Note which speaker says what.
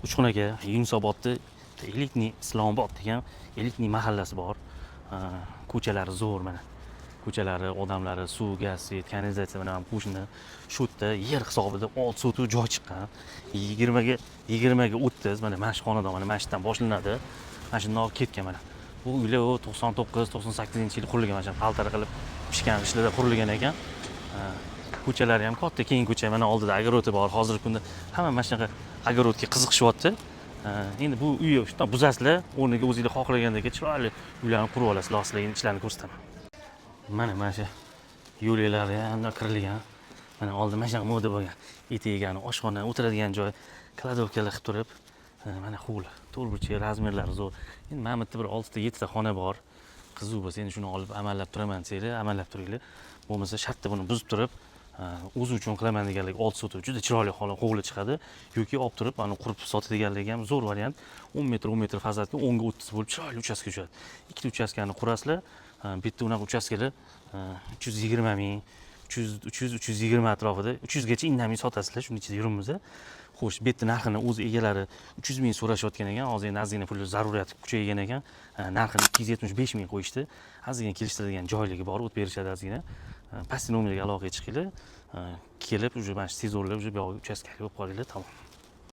Speaker 1: Uchxonaga Yunusobodda elitniy Islomobod degan elitniy mahallasi bor. Ko'chalari zo'r mana. Ko'chalari, odamlari, suv, gaz, svet, kanalizatsiya bilan qo'shni. Shu yerda yer hisobida 6 sotuv joy chiqqan. 20 ga 30 mana shu xonadon mana shu yerdan boshlanadi. Mana shundan olib ketgan mana. Bu uylar 99-98-yil qurilgan, mana shu qaltara qilib pishgan ishlarda qurilgan ekan. Ko'chalari ham katta, keng ko'cha, mana oldida огород bor. Hozirgi kunda hamma mana shunaqa огородga qiziqishyapti. Endi bu uyni shundan buzasizlar, o'rniga o'zingizlar xohlagandek chiroyli uylarni qurib olasizlar. Sizlarga ishlarini ko'rsataman. Mana shu yo'lklari ham kirilgan. Mana oldin mana shunaqa moda bo'lgan. Etigani, oshxona, o'tiradigan joy, kladovkalar qilib turib, mana hovli, to'rtburchak, razmerlari zo'r. Endi mana bu yerda bir 6 ta 7 ta xona bor. Qiziq bo'lsa, endi shuni olib amallab turaman desanglar, amallab turinglar. Bo'lmasa shartta buni buzib turib, o'zi uchun qilaman deganlik 6 sotuv juda chiroyli hovli chiqadi. Yoki olib turib, ani qurib sotadiganligi ham zo'r variant. 10 metr farzatga 10 ga 30 bo'lib chiroyli uchastka tushadi. Ikkita uchastkani qurasizlar. Bitta unaqa uchastkalar 320 ming, 320 atrofida, 300 gacha indamay sotasizlar, shuning ichida yuribmiz. Xo'sh, bu yerda narxini o'zi egalari 300 ming so'rashayotgan ekan, hozir endi ozgina pul zaruriyati kuchaygan ekan. Narxini 275 ming qo'yishdi. Ozgina kelishtiradigan joyligi bor, o't berishadi ozgina. Pastki nomerga aloqaga chiqinglar. Kelib, uje mana shu tezorlar, uje bu yoqqa uchastkali bo'lib qolinglar, tamom.